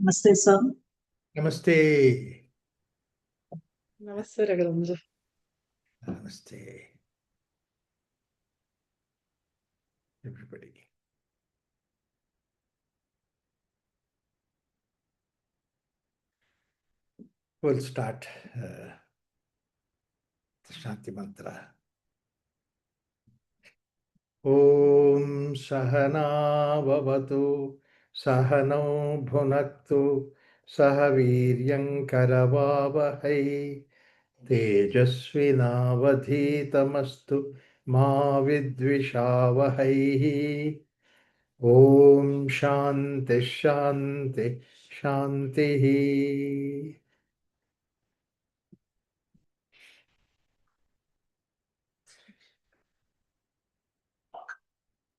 Namaste, sir. Namaste. Namaste, Raghavendra. Namaste, everybody. We'll start the Shanti Mantra. Om Sahana Vavatu Sahano Bhunaktu Sahaviryam Karavavahai Tejasvinavadhitamastu Ma Vidvishavahai. Om Shanti Shanti Shanti.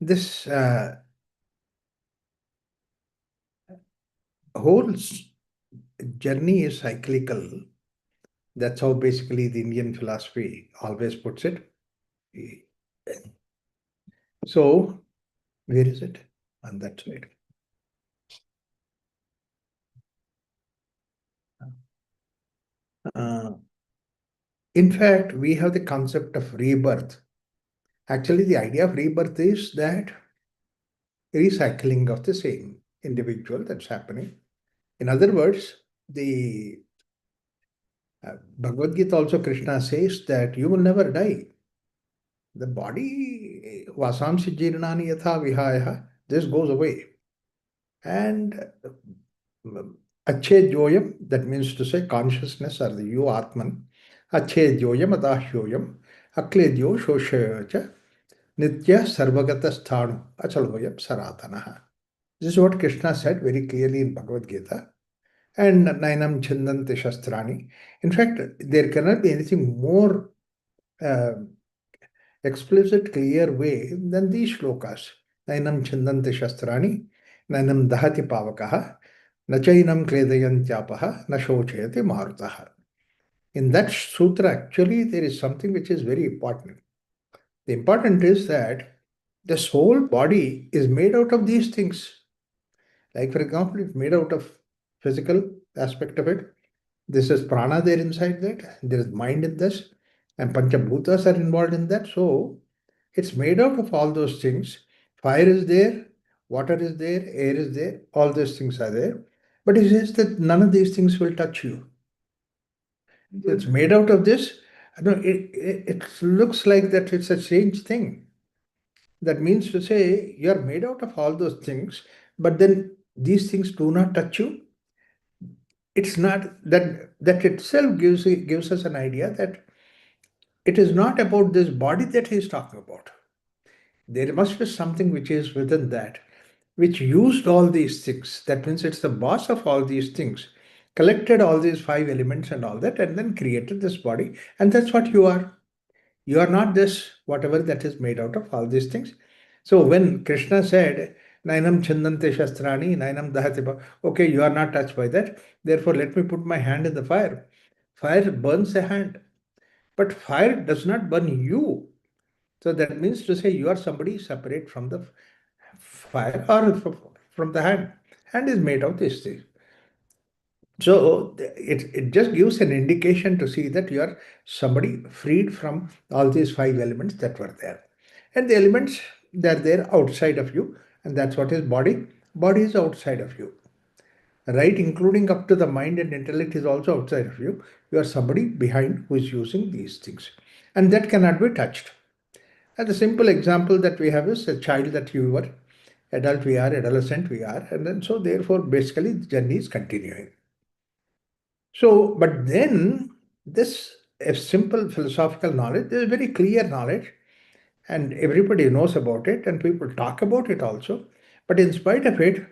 This whole journey is cyclical. That's how basically the Indian philosophy always puts it. So, where is it? On that side. In fact, we have the concept of rebirth. Actually, the idea of rebirth is that recycling of the same individual that's happening. In other words, the Bhagavad Gita also Krishna says that you will never die. The body, vasamsi jirnani yatha vihaya, this goes away. And Acche Joyam, that means to say consciousness or the you Atman, Acche Joyam Adahyoyam, Akledyo Shoshayacha, Nitya Sarvagata Sthanu, Achalvoyam Saratanaha. This is what Krishna said very clearly in Bhagavad Gita. And Nainam Chindanti Shastrani. In fact, there cannot be anything more explicit, clear way than these shlokas. Nainam Chindanti Shastrani, Nainam Dahati Pavakaha, Nachainam Kledayantyapaha, Nashochayati Marutaha. In that sutra, actually, there is something which is very important. The important is that this whole body is made out of these things. Like, for example, it's made out of physical aspect of it. This is prana there inside that. There is mind in this. And Panchabhutas are involved in that. So, it's made out of all those things. Fire is there, water is there, air is there, all those things are there. But it says that none of these things will touch you. It's made out of this. No, it looks like that it's a strange thing. That means to say you are made out of all those things, but then these things do not touch you. It's not that itself gives us an idea that it is not about this body that he is talking about. There must be something which is within that, which used all these things. That means it's the boss of all these things, collected all these five elements and all that, and then created this body. And that's what you are. You are not this, whatever that is made out of all these things. So when Krishna said, Nainam Chandante Shastrani, Nainam Dahati, okay, you are not touched by that. Therefore, let me put my hand in the fire. Fire burns a hand, but fire does not burn you. So that means to say you are somebody separate from the fire or from the hand. Hand is made of this thing. So it just gives an indication to see that you are somebody freed from all these five elements that were there. And the elements, they're there outside of you. And that's what is body. Body is outside of you. Right? Including up to the mind and intellect is also outside of you. You are somebody behind who is using these things. And that cannot be touched. And the simple example that we have is a child that you were, adult we are, adolescent we are. And then so therefore basically the journey is continuing. So, but then this a simple philosophical knowledge is very clear knowledge, and everybody knows about it, and people talk about it also. But in spite of it,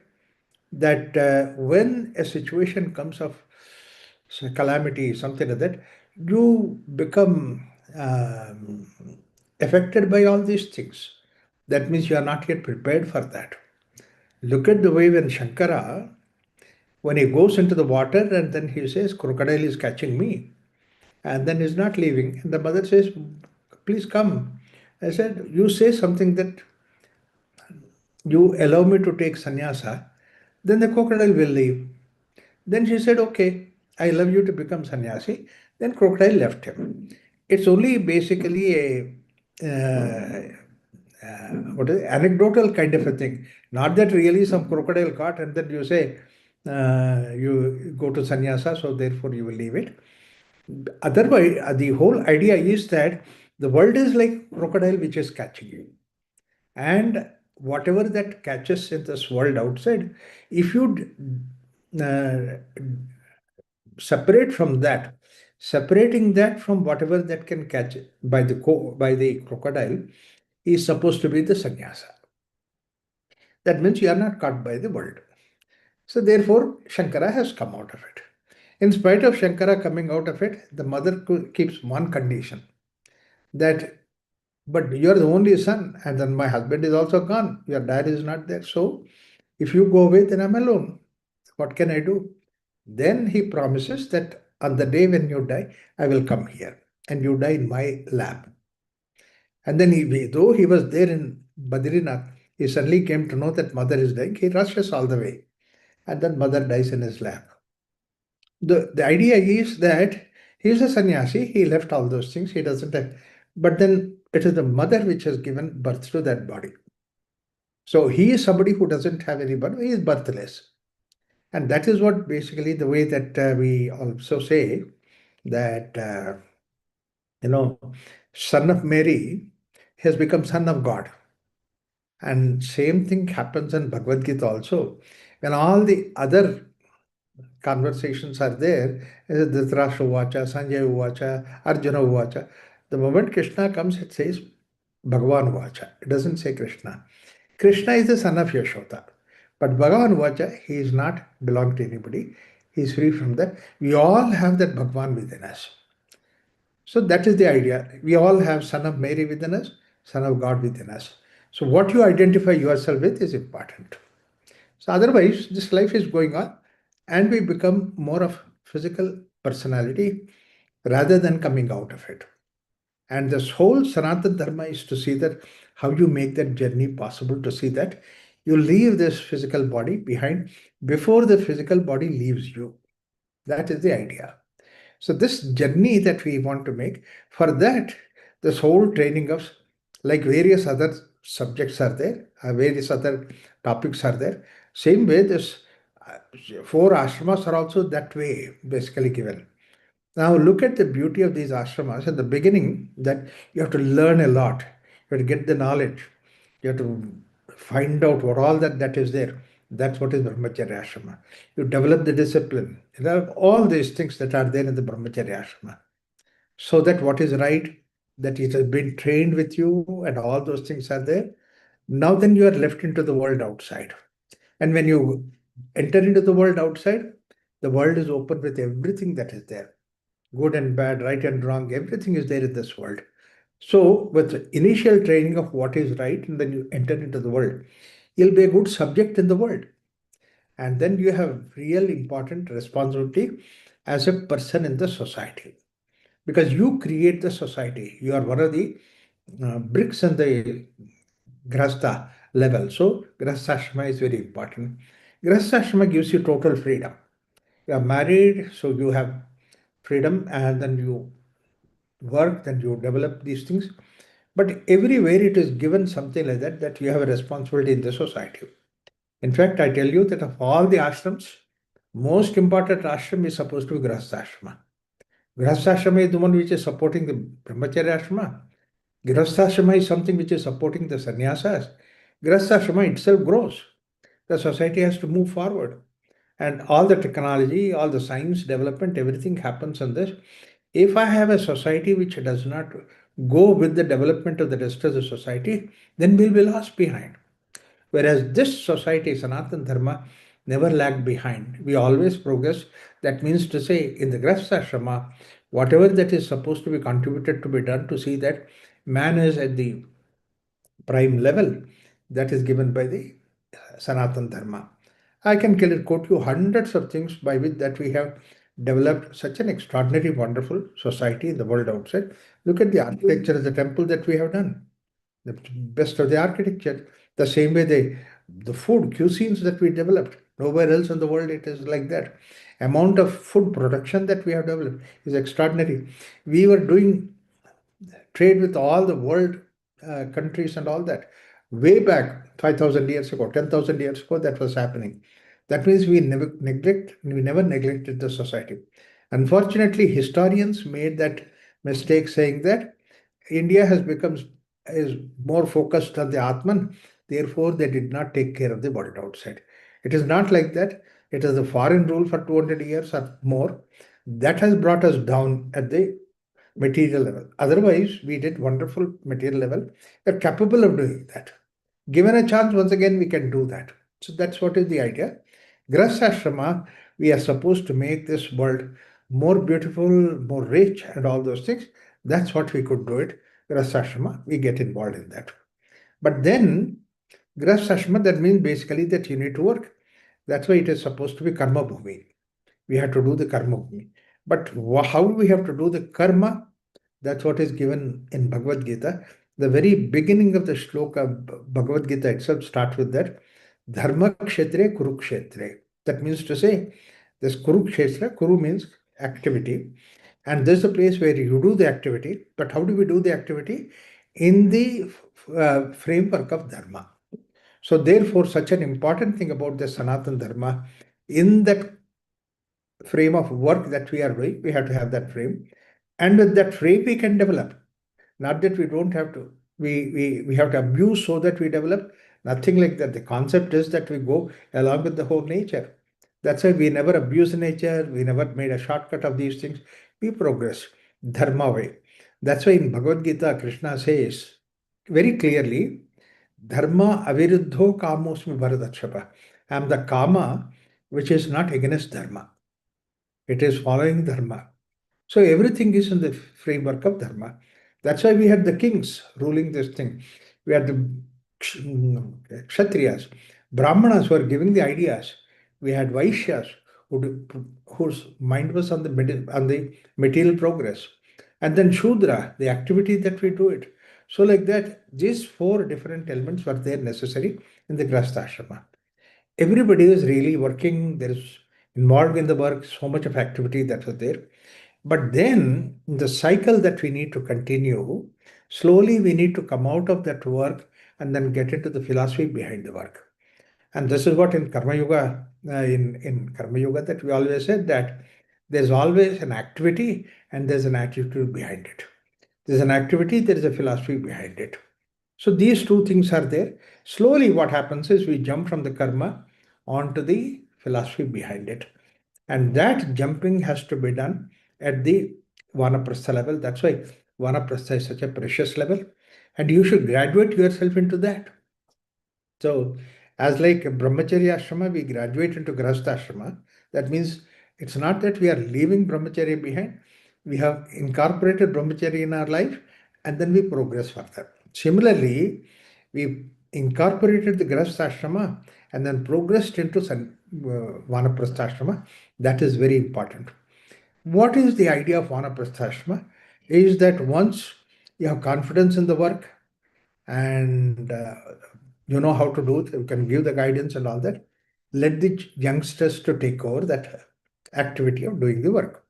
that when a situation comes of calamity, something like that, you become affected by all these things. That means you are not yet prepared for that. Look at the way when Shankara, when he goes into the water and then he says, crocodile is catching me. And then he's not leaving. And the mother says, please come. I said, you say something that you allow me to take sannyasa, then the crocodile will leave. Then she said, okay, I love you to become sannyasi. Then crocodile left him. It's only basically a what is it, anecdotal kind of a thing. Not that really some crocodile caught and then you say you go to sannyasa, so therefore you will leave it. Otherwise, the whole idea is that the world is like crocodile which is catching you. And whatever that catches in this world outside, if you uh, separate from that, separating that from whatever that can catch by by the crocodile is supposed to be the sannyasa. That means you are not caught by the world. So therefore, Shankara has come out of it. In spite of Shankara coming out of it, the mother keeps one condition that, but you're the only son, and then my husband is also gone. Your dad is not there. So if you go away, then I'm alone. What can I do? Then he promises that on the day when you die, I will come here and you die in my lab. And then though he was there in Badrinath, he suddenly came to know that mother is dying. He rushes all the way and then mother dies in his lap. The idea is that he is a sannyasi, he left all those things, he doesn't have, but then it is the mother which has given birth to that body. So he is somebody who doesn't have any body, he is birthless. And that is what basically the way that we also say that, son of Mary has become son of God. And same thing happens in Bhagavad Gita also. When all the other conversations are there, Dhritarashtra Uvacha, Sanjay Uvacha, Arjuna Uvacha. The moment Krishna comes, it says Bhagavan Uvacha. It doesn't say Krishna. Krishna is the son of Yashoda. But Bhagavan Uvacha, he is not belong to anybody. He is free from that. We all have that Bhagavan within us. So that is the idea. We all have Son of Mary within us, Son of God within us. So what you identify yourself with is important. So otherwise, this life is going on and we become more of physical personality rather than coming out of it. And this whole Sanatana Dharma is to see that how you make that journey possible, to see that you leave this physical body behind before the physical body leaves you. That is the idea. So this journey that we want to make, for that, this whole training of like various other subjects are there, various other topics are there. Same way, this four ashramas are also that way basically given. Now look at the beauty of these ashramas. At the beginning, that you have to learn a lot. You have to get the knowledge. You have to find out what all that is there. That's what is Brahmacharya ashrama. You develop the discipline. You develop all these things that are there in the Brahmacharya ashrama. So that what is right, that it has been trained with you and all those things are there. Now then you are left into the world outside. And when you enter into the world outside, the world is open with everything that is there. Good and bad, right and wrong, everything is there in this world. So with the initial training of what is right, and then you enter into the world, you'll be a good subject in the world. And then you have real important responsibility as a person in the society. Because you create the society. You are one of the bricks in the Grasta level. So Grastashrama is very important. Grastashrama gives you total freedom. You are married, so you have freedom, and then you work, then you develop these things. But everywhere it is given something like that, that you have a responsibility in the society. In fact, I tell you that of all the ashrams, most important ashram is supposed to be Grahasthashrama. Grahasthashrama is the one which is supporting the Brahmacharya ashrama. Grahasthashrama is something which is supporting the sannyasas. Grahasthashrama itself grows. The society has to move forward. And all the technology, all the science development, everything happens on this. If I have a society which does not go with the development of the rest of the society, then we'll be lost behind. Whereas this society, Sanatana Dharma, never lagged behind. We always progress. That means to say, in the Grahasthashrama, whatever that is supposed to be contributed to be done to see that man is at the prime level, that is given by the Sanatana Dharma. I can quote you hundreds of things by which that we have developed such an extraordinary, wonderful society in the world outside. Look at the architecture of the temple that we have done, the best of the architecture. The same way the food cuisines that we developed. Nowhere else in the world it is like that. amount of food production that we have developed is extraordinary. We were doing trade with all the world countries and all that. Way back 5,000 years ago, 10,000 years ago, that was happening. That means we never neglected the society. Unfortunately, historians made that mistake saying that India has become is more focused on the Atman, therefore they did not take care of the world outside. It is not like that. It is a foreign rule for 200 years or more. That has brought us down at the material level. Otherwise, we did wonderful material level. We're capable of doing that. Given a chance, once again, we can do that. So that's what is the idea. Grahasashrama, we are supposed to make this world more beautiful, more rich, and all those things. That's what we could do it. Grahasashrama, we get involved in that. But then, Grahasashrama, that means basically that you need to work. That's why it is supposed to be karma bhumi. We have to do the karma bhumi. But how we have to do the karma, that's what is given in Bhagavad Gita. The very beginning of the shloka Bhagavad Gita itself starts with that Dharma Kshetre Kurukshetre. That means to say, this Kurukshetra, Kuru means activity. And this is a place where you do the activity. But how do we do the activity? In the framework of Dharma. So therefore, such an important thing about the Sanatana Dharma, in that frame of work that we are doing, we have to have that frame. And with that frame, we can develop. Not that we don't have to, we have to abuse so that we develop. Nothing like that. The concept is that we go along with the whole nature. That's why we never abuse nature. We never made a shortcut of these things. We progress dharma way. That's why in Bhagavad Gita, Krishna says very clearly, Dharma aviruddho kamosmi bharadakshapa. I am the kama which is not against dharma. It is following dharma. So everything is in the framework of dharma. That's why we had the kings ruling this thing. We had the kshatriyas, brahmanas who were giving the ideas. We had vaishyas whose mind was on the material progress, and then shudra, the activity that we do it. So like that, these four different elements were there necessary in the grahastha ashrama. Everybody is really working. There is involved in the work, so much of activity that was there. But then the cycle that we need to continue, slowly we need to come out of that work and then get into the philosophy behind the work. And this is what in Karma Yoga, in Karma Yoga, that we always said that there's always an activity and there's an attitude behind it. There's an activity, there is a philosophy behind it. So these two things are there. Slowly what happens is we jump from the karma onto the philosophy behind it. And that jumping has to be done at the Vanaprastha level. That's why Vanaprastha is such a precious level. And you should graduate yourself into that. So, as like Brahmacharya Ashrama, we graduate into Grahastha Ashrama. That means it's not that we are leaving Brahmacharya behind. We have incorporated Brahmacharya in our life and then we progress further. Similarly, we incorporated the Grahastha Ashrama and then progressed into Vanaprastha Ashrama. That is very important. What is the idea of Vanaprastha Ashrama? Is that once you have confidence in the work and you know how to do it, you can give the guidance and all that, let the youngsters to take over that activity of doing the work.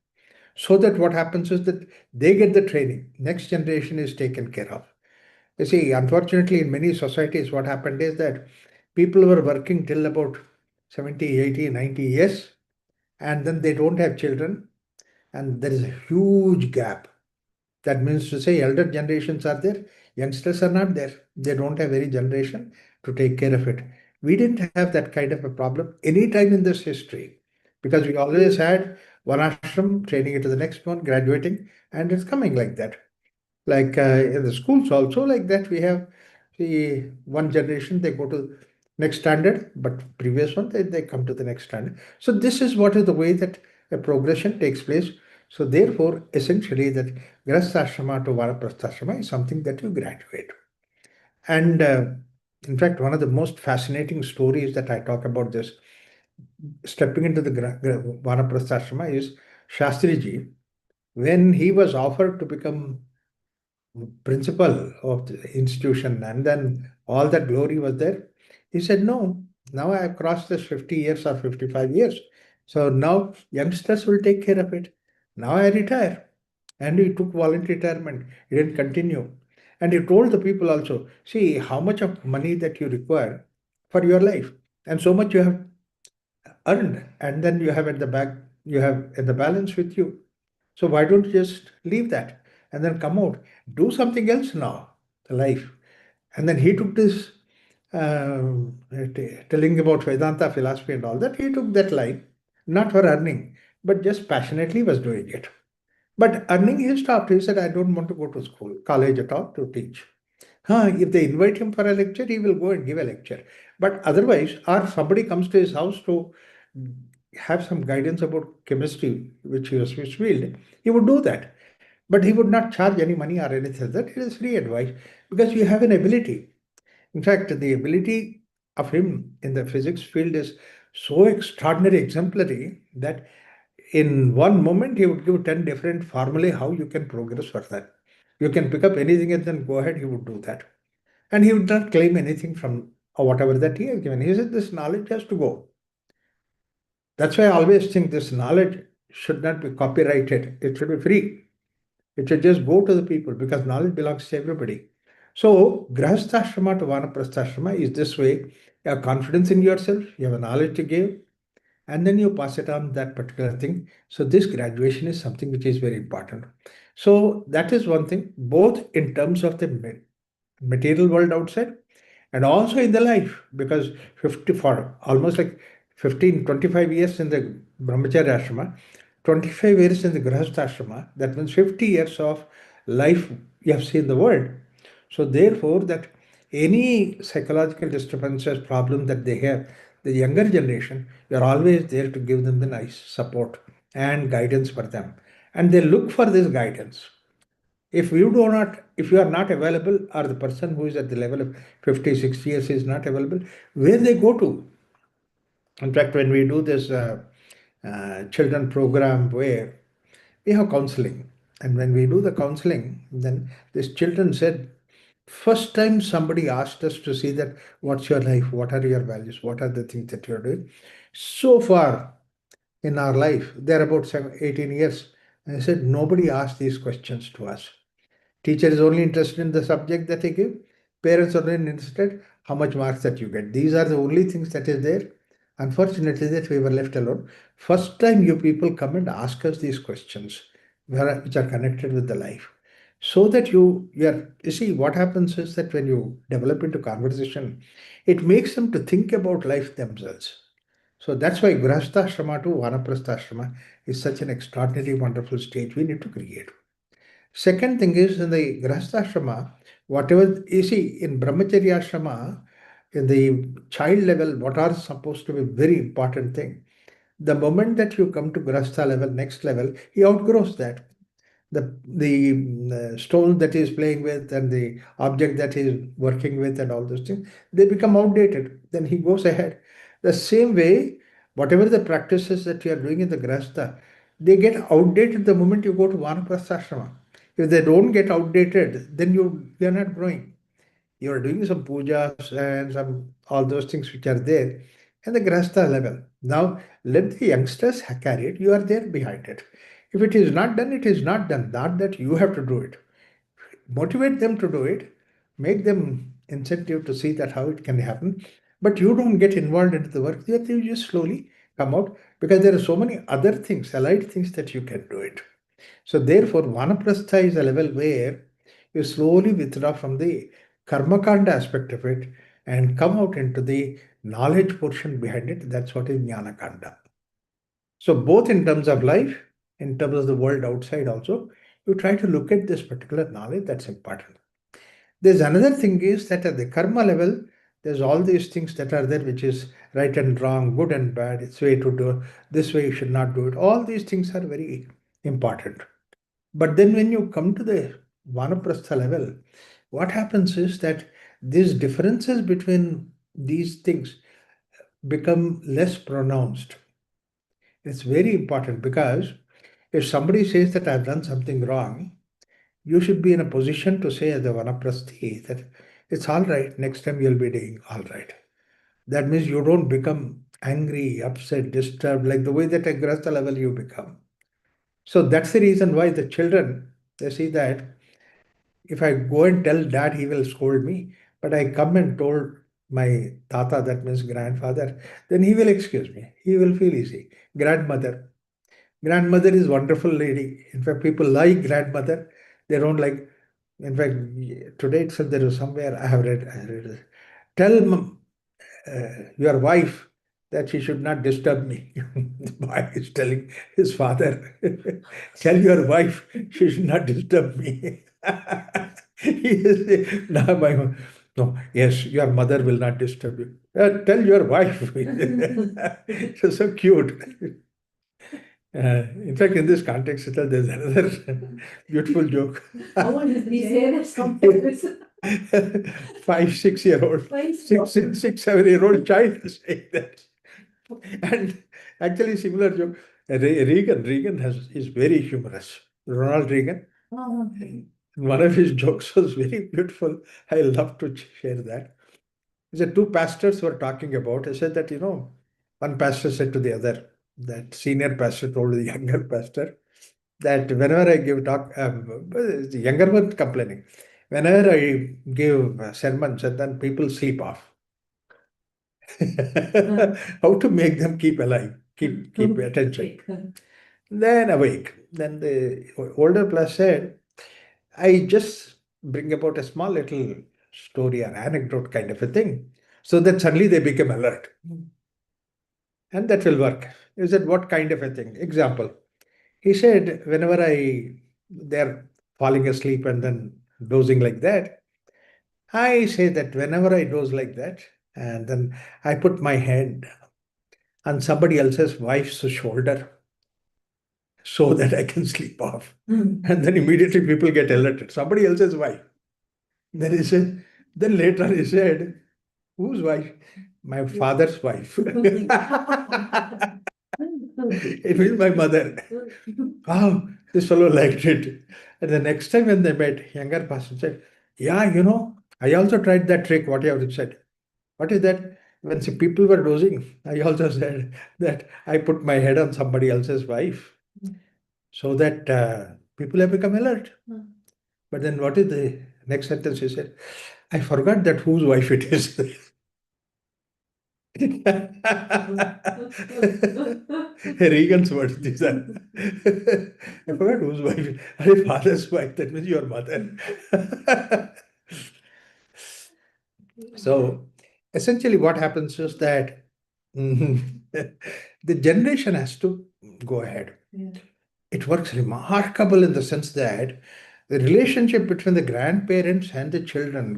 So that what happens is that they get the training. Next generation is taken care of. You see, unfortunately, in many societies, what happened is that people were working till about 70, 80, 90 years, and then they don't have children, and there is a huge gap. That means to say elder generations are there, youngsters are not there. They don't have any generation to take care of it. We didn't have that kind of a problem any time in this history because we always had one ashram training into the next one, graduating, and it's coming like that. Like in the schools also like that, we have the one generation, they go to next standard, but previous one, they come to the next standard. So this is what is the way that a progression takes place. So therefore, essentially that Grahastha to Vanaprastha is something that you graduate. And in fact, one of the most fascinating stories that I talk about this, stepping into the Vanaprastha is Shastriji, when he was offered to become principal of the institution and then all that glory was there. He said, no, now I have crossed this 50 years or 55 years. So now youngsters will take care of it. Now I retire. And he took voluntary retirement. He didn't continue. And he told the people also, see how much of money that you require for your life. And so much you have earned. And then you have at the back, you have at the balance with you. So why don't you just leave that and then come out? Do something else now, the life. And then he took this telling about Vedanta philosophy and all that. He took that line, not for earning, but just passionately was doing it. But earning, he stopped. He said, I don't want to go to school, college at all to teach. If they invite him for a lecture, he will go and give a lecture. But otherwise, or somebody comes to his house to have some guidance about chemistry, which he was his field, he would do that. But he would not charge any money or anything like that. It is free advice because you have an ability. In fact, the ability of him in the physics field is so extraordinary, exemplary, that in one moment he would give 10 different formulae how you can progress further. You can pick up anything and then go ahead, he would do that. And he would not claim anything from whatever that he has given. He said this knowledge has to go. That's why I always think this knowledge should not be copyrighted. It should be free. It should just go to the people because knowledge belongs to everybody. So, grahasthashrama to vanaprastha is this way. You have confidence in yourself, you have a knowledge to give, and then you pass it on that particular thing. So, this graduation is something which is very important. So, that is one thing, both in terms of the material world outside and also in the life, because 50 for almost like 15, 25 years in the brahmacharya ashrama, 25 years in the grahastha ashrama, that means 50 years of life you have seen the world. So therefore that any psychological disturbances problem that they have, the younger generation, you are always there to give them the nice support and guidance for them, and they look for this guidance. If you are not available, or the person who is at the level of 50, 60 years is not available, where they go to? In fact, when we do this children program where we have counseling, and when we do the counseling, then these children said, first time somebody asked us to see that what's your life, what are your values, what are the things that you're doing. So far in our life, they're about 18 years. And I said, nobody asked these questions to us. Teacher is only interested in the subject that he give. Parents are only interested how much marks that you get. These are the only things that is there. Unfortunately, that we were left alone. First time you people come and ask us these questions, which are connected with the life. So that you see, what happens is that when you develop into conversation, it makes them to think about life themselves. So that's why Grahastha to Vanaprastha is such an extraordinary, wonderful stage we need to create. Second thing is in the Grahastha whatever you see in Brahmacharya Ashrama, in the child level, what are supposed to be very important thing. The moment that you come to Grahastha level, next level, he outgrows that. The stone that he is playing with and the object that he is working with and all those things, they become outdated. Then he goes ahead. The same way, whatever the practices that you are doing in the Grahastha, they get outdated the moment you go to Vanaprastha. If they don't get outdated, then you are not growing. You are doing some pujas and some all those things which are there and the grasta level. Now let the youngsters carry it. You are there behind it. If it is not done, it is not done. Not that you have to do it. Motivate them to do it. Make them incentive to see that how it can happen. But you don't get involved into the work. You just slowly come out because there are so many other things, allied things that you can do it. So therefore, Vanaprastha is a level where you slowly withdraw from the karmakanda aspect of it and come out into the knowledge portion behind it. That's what is Jnanakanda. So both in terms of life, in terms of the world outside also, you try to look at this particular knowledge that's important. There's another thing is that at the karma level, there's all these things that are there, which is right and wrong, good and bad. It's way to do this way, you should not do it. All these things are very important. But then when you come to the Vanaprastha level, what happens is that these differences between these things become less pronounced. It's very important because if somebody says that I've done something wrong, you should be in a position to say as a Vanaprasthi that it's all right, next time you'll be doing all right. That means you don't become angry, upset, disturbed, like the way that at grasta level you become. So that's the reason why the children, they see that if I go and tell dad, he will scold me. But I come and told my tata, that means grandfather, then he will excuse me. He will feel easy. Grandmother. Grandmother is wonderful lady. In fact, people like grandmother. They don't like. In fact, today itself there was somewhere I have read it. Tell your wife that she should not disturb me. The boy is telling his father, tell your wife she should not disturb me. He is, no, no, yes, your mother will not disturb you. Tell your wife. It's so cute. In fact, in this context, there's another beautiful joke. Five, 6 year old, 7 year old child is saying that. And actually, similar joke. Reagan is very humorous. Ronald Reagan. One of his jokes was very beautiful. I love to share that. He said two pastors were talking about. He said that, one pastor said to the other, that senior pastor told the younger pastor that whenever I give talk, the younger one complaining, whenever I give sermons and then people sleep off. How to make them keep alive, keep attention. Then awake. Then the older plus said, I just bring about a small little story or anecdote kind of a thing, so that suddenly they become alert. And that will work. He said, what kind of a thing? Example. He said, whenever they're falling asleep and then dozing like that, I say that whenever I doze like that, and then I put my head on somebody else's wife's shoulder so that I can sleep off. And then immediately people get alerted. Somebody else's wife. Then he said, then later he said, whose wife? My father's wife. It means my mother. Oh, this fellow liked it. And the next time when they met, younger person said, yeah, I also tried that trick, what you have said. What is that? When people were dozing, I also said that I put my head on somebody else's wife so that people have become alert. But then what is the next sentence he said? I forgot that whose wife it is. Reagan's words, these are. I forgot whose wife. My father's wife, that means your mother. So essentially what happens is that the generation has to go ahead. Yeah. It works remarkable in the sense that the relationship between the grandparents and the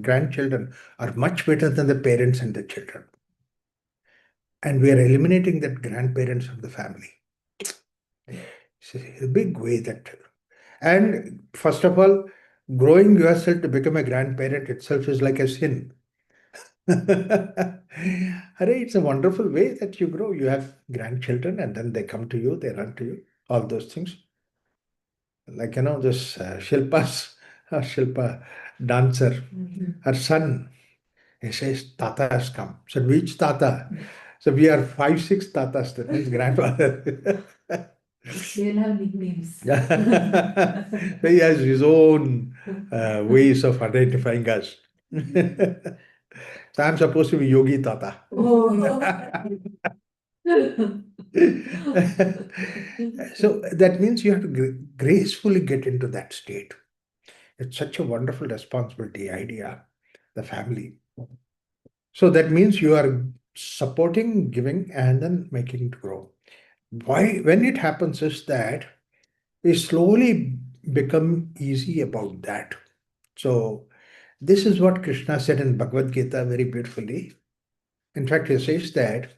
grandchildren are much better than the parents and the children. And we are eliminating that grandparents of the family. It's a big way that. And first of all, growing yourself to become a grandparent itself is like a sin. It's a wonderful way that you grow. You have grandchildren and then they come to you, they run to you, all those things. Like, this Shilpa dancer, her son, he says, Tata has come. So, which Tata? So, we are 5, 6 Tatas, that means grandfather. They'll have nicknames. So he has his own ways of identifying us. So I'm supposed to be Yogi Tata. Oh. So that means you have to gracefully get into that state. It's such a wonderful responsibility idea, the family. So that means you are supporting, giving, and then making it grow. Why, when it happens, is that we slowly become easy about that. So this is what Krishna said in Bhagavad Gita very beautifully. In fact, he says that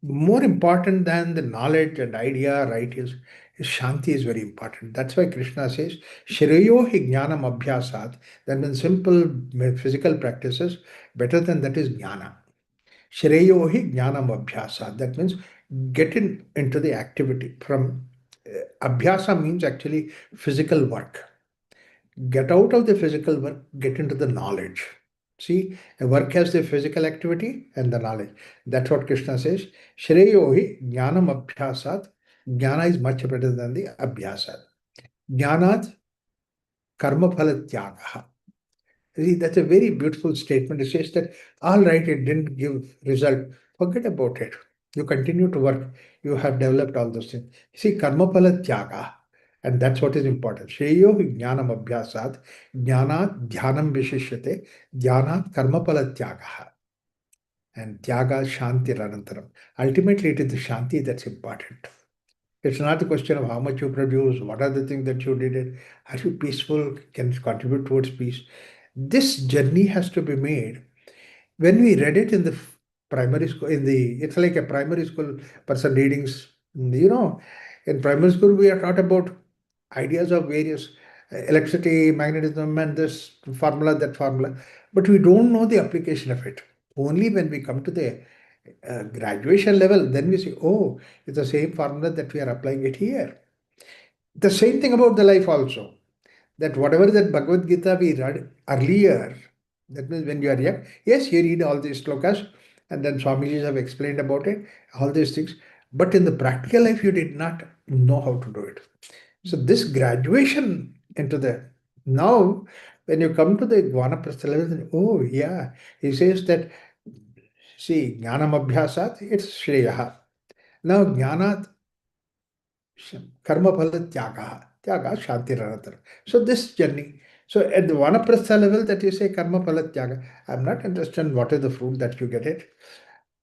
more important than the knowledge and idea, right, is Shanti is very important. That's why Krishna says, Shreyo hi jnanam abhyasat. That means simple physical practices, better than that is jnana. Shreyo hi jnanam abhyasat. That means get into the activity. From abhyasa means actually physical work. Get out of the physical work, get into the knowledge. See, a work has the physical activity and the knowledge. That's what Krishna says. Shreyo hi jnanam abhyasat. Jnana is much better than the abhyasat. Jnanat karma phala tyagaha. See, that's a very beautiful statement. It says that, all right, it didn't give result. Forget about it. You continue to work. You have developed all those things. See, karma phala tyaga. And that's what is important. Shreyo jnanam abhyasat, jnanat dhyanam vishishyate, dhyanat karma phala tyagaha. And tyaga shanti ranantaram. Ultimately, it is the shanti that's important. It's not a question of how much you produce, what are the things that you did it, are you peaceful, can contribute towards peace. This journey has to be made. When we read it in the primary school, it's like a primary school person readings, in primary school we are taught about ideas of various electricity, magnetism, and this formula, that formula, but we don't know the application of it. Only when we come to the graduation level, then we say, oh, it's the same formula that we are applying it here. The same thing about the life also, that whatever that Bhagavad Gita we read earlier, that means when you are young, yes, you read all these slokas, and then Swamijis have explained about it, all these things, but in the practical life, you did not know how to do it. So this graduation into the, now, when you come to the Vanaprastha level, then, oh yeah, he says that, see, Jnanam Abhyasat, it's Shreyaha. Now, Jnanat karma phala tyaga shanti ranatara. So this journey. So at the vanaprastha level that you say karma phala tyaga, I'm not interested in what is the fruit that you get it.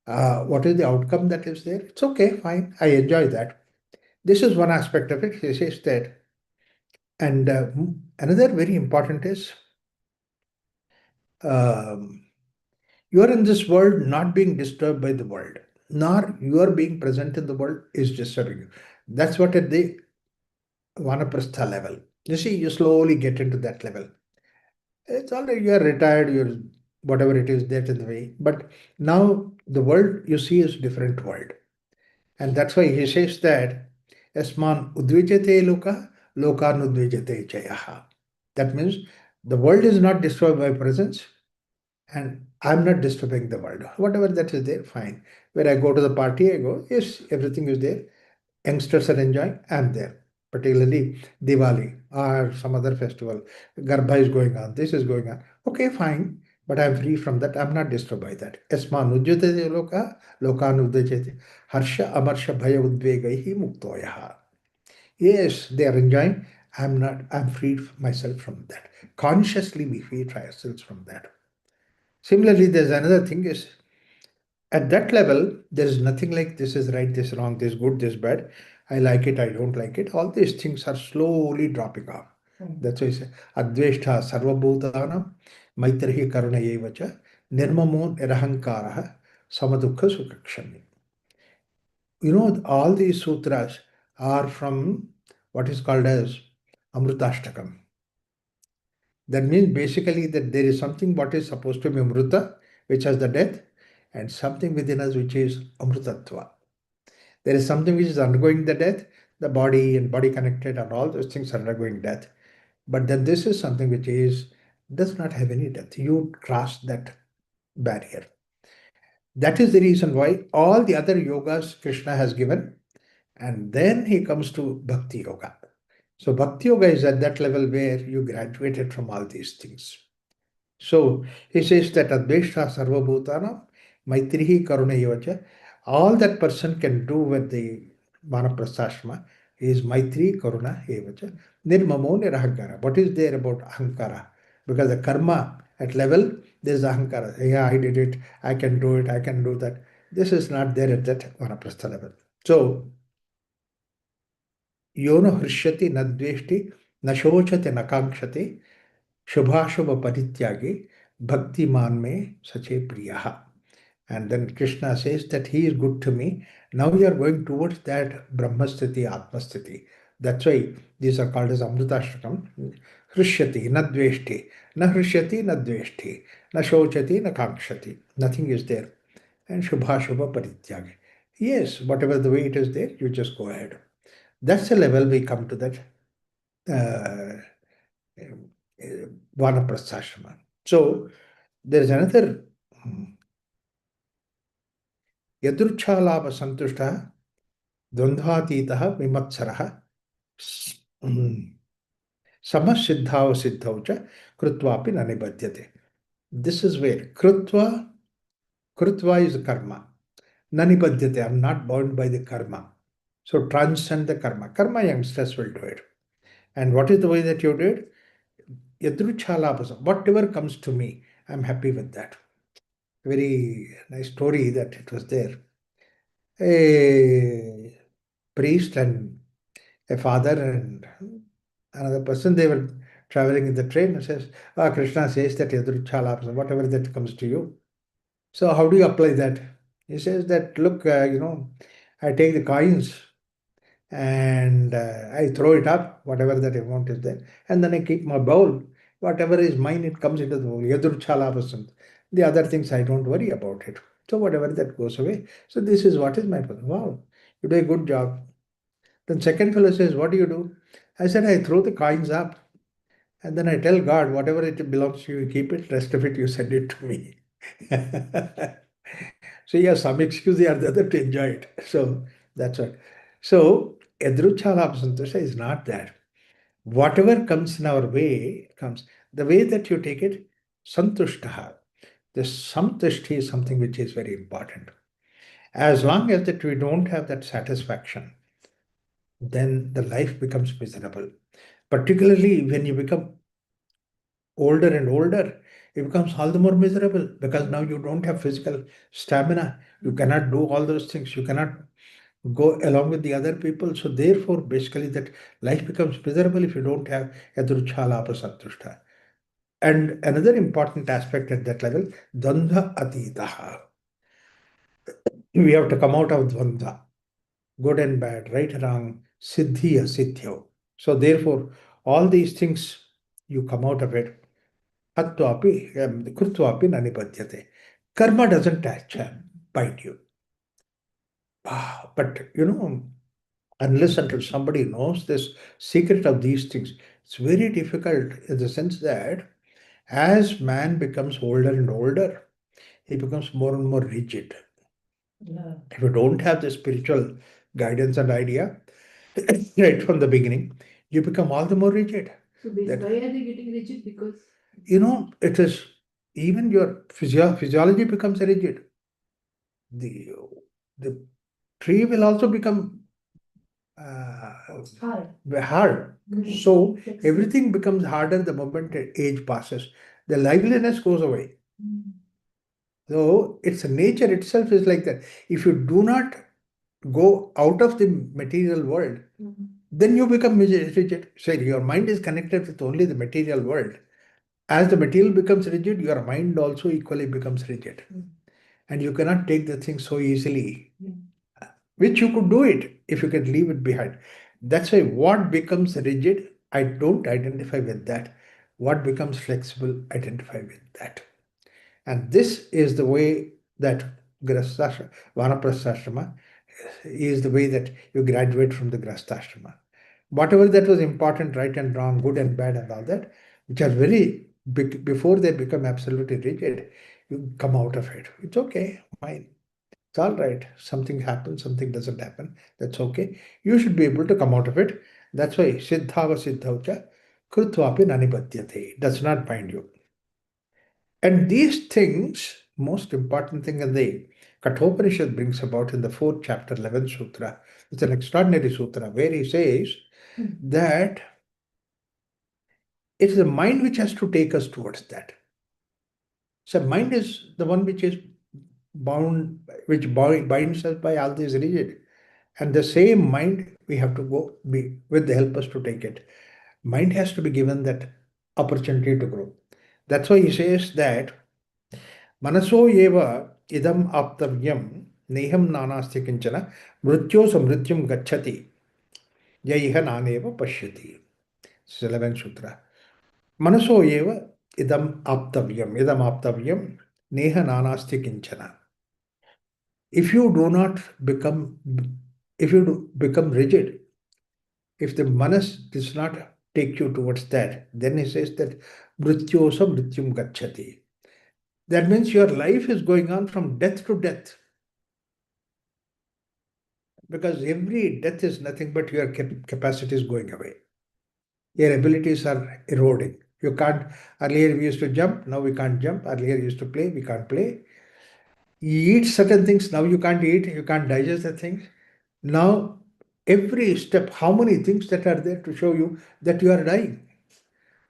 What is the outcome that is there? It's okay, fine. I enjoy that. This is one aspect of it. He says that. And another very important is, um, you are in this world not being disturbed by the world, nor you are being present in the world is disturbing you. That's what at the vanaprastha level. You see, you slowly get into that level. It's all right, you are retired, you're whatever it is, that in the way. But now the world you see is different world. And that's why he says that Yasman udvijate loka, lokan udvijate jayaha. That means the world is not destroyed by presence, and I'm not disturbing the world. Whatever that is there, fine. When I go to the party, I go, yes, everything is there. Youngsters are enjoying, I'm there. Particularly Diwali or some other festival. Garbha is going on, this is going on. Okay, fine. But I'm free from that. I'm not disturbed by that. Yasman ujjate loka, lokan udjate. Harsha amarsha bhaya udvegaihi muktoyaha. Yes, they are enjoying. I'm not, I'm freed myself from that. Consciously we free ourselves from that. Similarly, there's another thing is, at that level, there is nothing like this is right, this is wrong, this is good, this is bad. I like it, I don't like it. All these things are slowly dropping off. That's why I say, Adveshtha sarvabhutanam maitrihi karuna yevacha nirmamo nirahankaraha samadukha sukakshami. All these sutras are from what is called as Amrutastakam. That means basically that there is something what is supposed to be Amruta, which has the death, and something within us which is Amrutatva. There is something which is undergoing the death, the body and body connected and all those things are undergoing death. But then this is something which does not have any death. You cross that barrier. That is the reason why all the other yogas Krishna has given, and then he comes to Bhakti Yoga. So Bhakti Yoga is at that level where you graduated from all these things. So he says that Adveshta Sarvabhutanam Maitrihi Karuna Yoja. All that person can do with the Vanaprasthashrama is Maitri Karuna Evacha. Nirmamo Nirahankara. What is there about Ahankara? Because the karma at level, there is Ahankara. Yeah, I did it, I can do it, I can do that. This is not there at that Vanaprastha level. So, Yono Hrishyati Nadveshti Nashochate Nakangshate Shubhashubha Parityagi Bhakti Man Me Sache Priyaha. And then Krishna says that he is good to me. Now we are going towards that Brahmasthiti, Atmasthiti. That's why these are called as Amritashtakam. Hrishyati, na dveshti. Na hrishyati, na dveshti. Na shochati, na kankshati. Nothing is there. And Shubhashubha Parityagi. Yes, whatever the way it is there, you just go ahead. That's the level we come to that uh, Vanaprasthashrama. So There is another yadruchalabha santushta dvandhatitah vimatsarah samasiddhava siddhaucha krutvapi nanibhadyate. This is where krutva is karma. Nanibhadyate, I'm not bound by the karma. So transcend the karma. Karma youngsters will do it. And what is the way that you do it? Yadruchalabha. Whatever comes to me, I'm happy with that. Very nice story that it was there. A priest and a father and another person, they were traveling in the train and says, Krishna says that yadruchalabha, whatever that comes to you. So how do you apply that? He says that, look, I take the coins and I throw it up, whatever that amount is there, and then I keep my bowl. Whatever is mine, it comes into the bowl. Yadruchalabha. The other things I don't worry about it. So whatever that goes away. So this is what is my problem. Wow, you do a good job. Then second fellow says, what do you do? I said, I throw the coins up and then I tell God, whatever it belongs to you, you keep it, rest of it you send it to me. So he has some excuse or the other to enjoy it. So that's what. So Yadruchala Santosha is not that. Whatever comes in our way comes. The way that you take it, Santushtaha. The Santushti is something which is very important. As long as that we don't have that satisfaction, then the life becomes miserable. Particularly when you become older and older, it becomes all the more miserable because now you don't have physical stamina. You cannot do all those things. You cannot go along with the other people. So therefore, basically, that life becomes miserable if you don't have yadruchala apasantushta. And another important aspect at that level, dvandha atitaha. We have to come out of dvandha, good and bad, right and wrong, siddhi asiddhyo. So therefore, all these things, you come out of it. Attvapi, krutvapi nanipadyate. Karma doesn't bite you. But unless until somebody knows this secret of these things, it's very difficult in the sense that as man becomes older and older, he becomes more and more rigid. Yeah. If you don't have the spiritual guidance and idea right from the beginning, you become all the more rigid. So why are they getting rigid? Because it is even your physiology becomes rigid. The the tree will also become hard. So everything becomes harder the moment age passes. The liveliness goes away. So it's nature itself is like that. If you do not go out of the material world, then you become rigid. So your mind is connected with only the material world. As the material becomes rigid, your mind also equally becomes rigid. And you cannot take the thing so easily, which you could do it if you can leave it behind. That's why what becomes rigid, I don't identify with that. What becomes flexible, identify with that. And this is the way that Vanaprastha is the way that you graduate from the Grasthashrama. Whatever that was important, right and wrong, good and bad, and all that, which are very big, before they become absolutely rigid, you come out of it. It's okay, fine. It's all right. Something happens, something doesn't happen. That's okay. You should be able to come out of it. That's why Siddhava Siddhavcha Krutvapi Nanipadyate. It does not bind you. And these things, most important thing in the Kathopanishad brings about in the 4th chapter, 11th sutra. It's an extraordinary sutra where he says that it is the mind which has to take us towards that. So mind is the one which is bound, which binds us by all these rigid. And the same mind we have to go be with the helpers to take it. Mind has to be given that opportunity to grow. That's why he says that Manaso eva idam aptavyam neham nanasti kinchana mrityo samrityam gacchati yaiha naneva pashyati. 11th sutra. Manaso eva idam aptavyam neha nanasti kinchana. If you do not become, if you become rigid, if the manas does not take you towards that, then he says that mrityosa mrityum gacchati. That means your life is going on from death to death. Because every death is nothing but your capacity is going away. Your abilities are eroding. You can't, earlier we used to jump, now we can't jump. Earlier we used to play, we can't play. You eat certain things, now you can't eat, you can't digest the things. Now, every step, how many things that are there to show you that you are dying?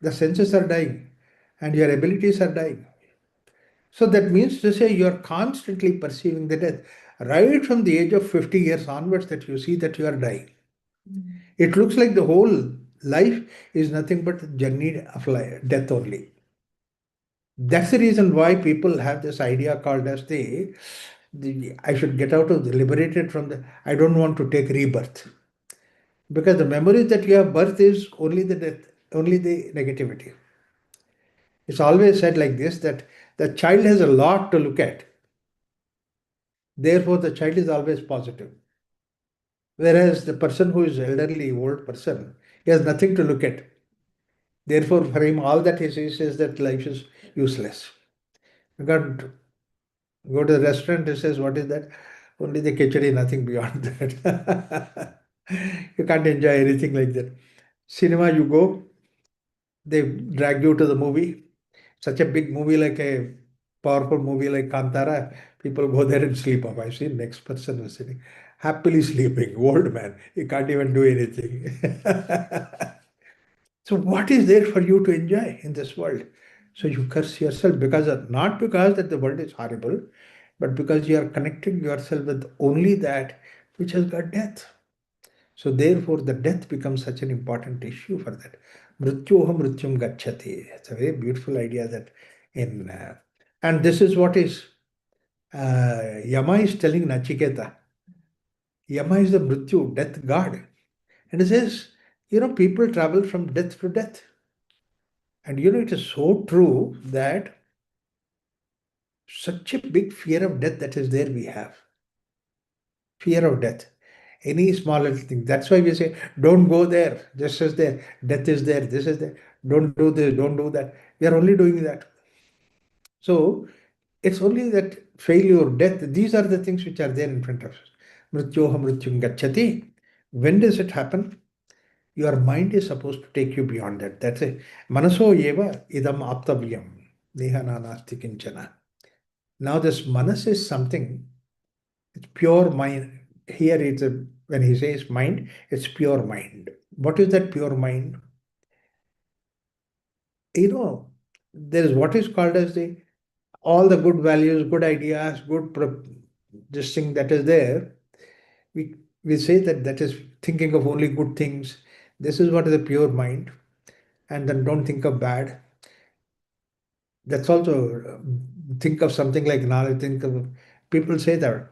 The senses are dying and your abilities are dying. So that means to say you are constantly perceiving the death. Right from the age of 50 years onwards that you see that you are dying. It looks like the whole life is nothing but the journey of life, death only. That's the reason why people have this idea called as I should get out of the liberated from the, I don't want to take rebirth. Because the memories that you have birth is only the death, only the negativity. It's always said like this that the child has a lot to look at. Therefore, the child is always positive. Whereas the person who is elderly, old person, he has nothing to look at. Therefore, for him, all that he sees is that life is useless. You can't go to the restaurant, he says, what is that? Only the khichdi, nothing beyond that. You can't enjoy anything like that. Cinema, you go, they drag you to the movie. Such a big movie, like a powerful movie like Kantara, people go there and sleep off. I see next person was sitting happily sleeping, old man. He can't even do anything. So what is there for you to enjoy in this world? So you curse yourself because of, not because that the world is horrible, but because you are connecting yourself with only that which has got death. So therefore, the death becomes such an important issue for that. Mrityoha mrityum gacchati. It's a very beautiful idea that and this is what is Yama is telling Nachiketa. Yama is the Mrityu, death god. And he says, people travel from death to death. And it is so true that such a big fear of death that is there we have. Fear of death. Any small little thing. That's why we say, don't go there. Just as there. Death is there. This is there. Don't do this. Don't do that. We are only doing that. So it's only that failure, death. These are the things which are there in front of us. Mrityoha mrityum gacchati. When does it happen? Your mind is supposed to take you beyond that. That's it. Manaso eva idam aptavyam. Nehana nasti kinchana. Now this manas is something, it's pure mind. Here when he says mind, it's pure mind. What is that pure mind? There is what is called as all the good values, good ideas, this thing that is there. We say that is thinking of only good things. This is what is the pure mind. And then don't think of bad. That's also think of something like knowledge. Think of people say that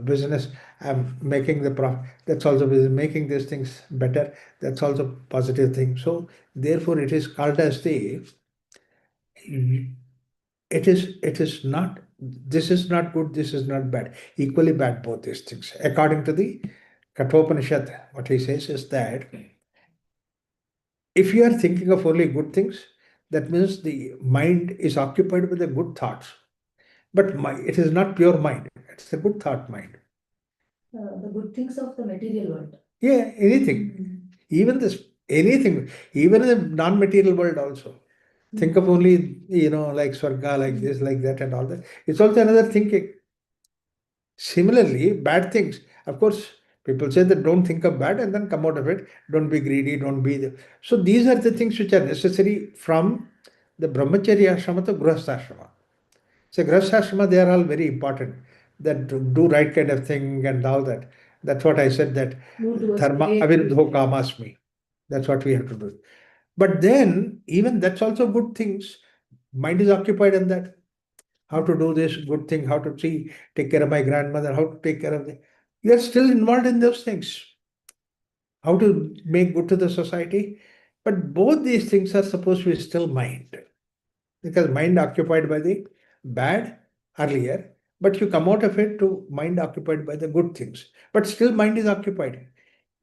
business. I'm making the profit. That's also business. Making these things better. That's also positive thing. So therefore, it is called as it is not. This is not good. This is not bad. Equally bad both these things. According to the Kathopanishad, what he says is that if you are thinking of only good things, that means the mind is occupied with the good thoughts. But it is not pure mind. It's a good thought mind. The good things of the material world. Yeah, anything. Even this, anything. Even in the non-material world also. Think of only, like Swarga, like this, like that, and all that. It's also another thinking. Similarly, bad things. Of course, people say that don't think of bad and then come out of it. Don't be greedy, don't be. So these are the things which are necessary from the brahmacharya ashrama to grihastha ashrama. So grihastha ashrama, they are all very important. That do right kind of thing and all that. That's what I said that dharma aviruddho kamasmi. That's what we have to do. But then, even that's also good things. Mind is occupied in that. How to do this good thing, how to take care of my grandmother, how to take care of the. You are still involved in those things. How to make good to the society. But both these things are supposed to be still mind. Because mind occupied by the bad earlier, but you come out of it to mind occupied by the good things. But still mind is occupied.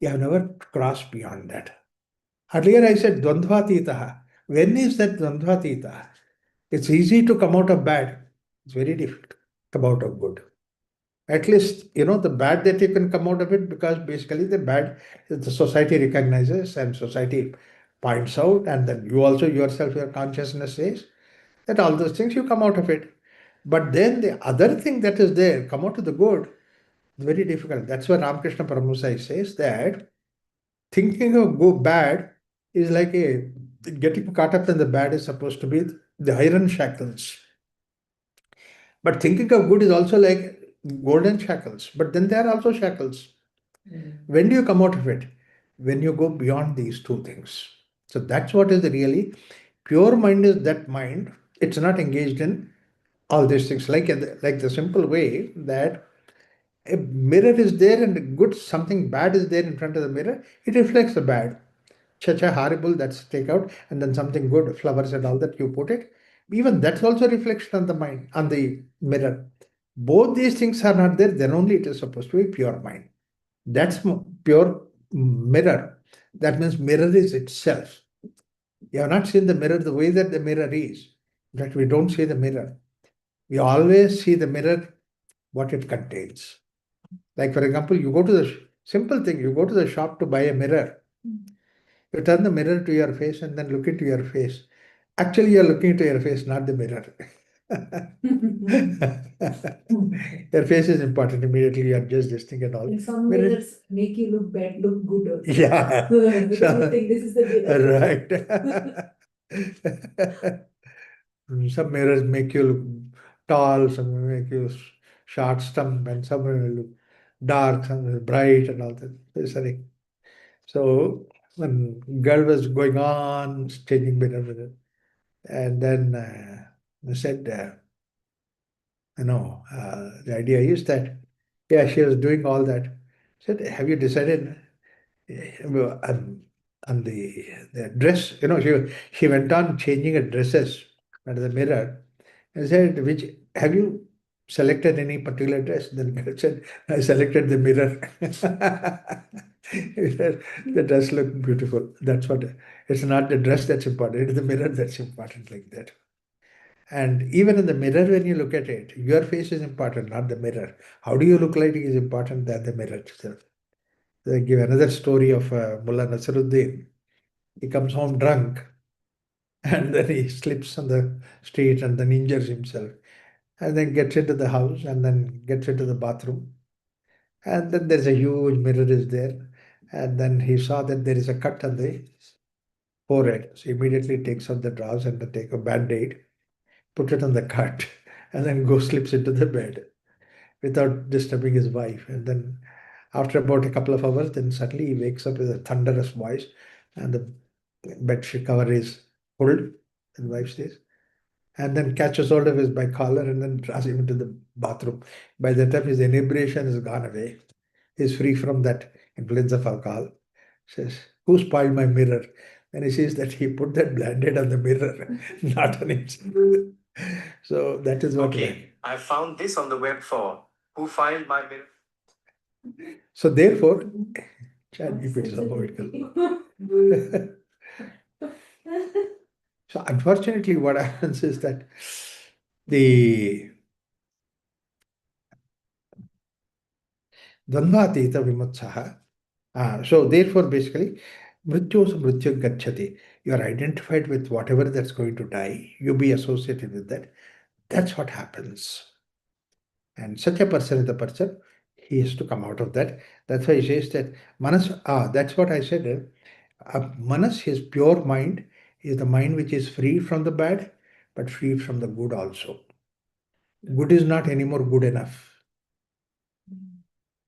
You have never crossed beyond that. Earlier I said Dvandvatitaha. When is that Dvandvatita? It's easy to come out of bad. It's very difficult to come out of good. At least, the bad that you can come out of it, because basically the bad the society recognizes and society points out, and then you also yourself, your consciousness says that all those things you come out of it. But then the other thing that is there, come out of the good, is very difficult. That's why Ramakrishna Paramahansa says that thinking of go bad is like a getting caught up in the bad is supposed to be the iron shackles. But thinking of good is also like golden shackles. But then there are also shackles. When do you come out of it? When you go beyond these two things. So that's what is the really pure mind is that mind. It's not engaged in all these things. Like the simple way that a mirror is there and good something bad is there in front of the mirror, it reflects the bad. Chacha horrible, that's take out, and then something good, flowers and all that you put it. Even that's also reflection on the mind, on the mirror. Both these things are not there, then only it is supposed to be pure mind. That's pure mirror. That means mirror is itself. You have not seen the mirror the way that the mirror is. In fact, we don't see the mirror. We always see the mirror, what it contains. Like, for example, you go to the simple thing, you go to the shop to buy a mirror. You turn the mirror to your face and then look into your face. Actually, you're looking into your face, not the mirror. Your face is important. Immediately, you are just this thing and all. And some Mirror- mirrors make you look bad, look good also. Yeah. Without think this is the mirror. Right. Some mirrors make you look tall, some make you short, stump, and some will look dark, some will bright, and all that. Sorry. So when girl was going on changing mirror, and then I said, the idea is that, yeah, she was doing all that. I said, have you decided on the dress? She went on changing her dresses under the mirror. I said, which have you selected any particular dress? Then girl said, I selected the mirror. The dress looked beautiful. That's what, it's not the dress that's important, it's the mirror that's important, like that. And even in the mirror, when you look at it, your face is important, not the mirror. How do you look like is important than the mirror itself. They give another story of Mullah Nasruddin. He comes home drunk and then he slips on the street and then injures himself and then gets into the house and then gets into the bathroom. And then there's a huge mirror is there. And then he saw that there is a cut on the forehead. So immediately takes out the drawers and then take a band-aid, put it on the cut, and then slips into the bed without disturbing his wife. And then after about a couple of hours, then suddenly he wakes up with a thunderous voice and the bedsheet cover is pulled, and wife says, and then catches hold of his by collar and then draws him into the bathroom. By the time his inebriation has gone away, he's free from that influence of alcohol. Says, who spoiled my mirror? And he says that he put that band-aid on the mirror, not on himself. So that is what. Okay, I found this on the web for who filed my mirror. So therefore, ChatGPT is avoidable. So unfortunately, what happens is that the Dvandvatita Vimutsaha. So therefore, basically, mrityu gacchati. You are identified with whatever that's going to die. You be associated with that. That's what happens. And such a person is the person, he has to come out of that. That's why he says that manas, that's what I said. Manas, his pure mind, is the mind which is free from the bad, but free from the good also. Good is not anymore good enough.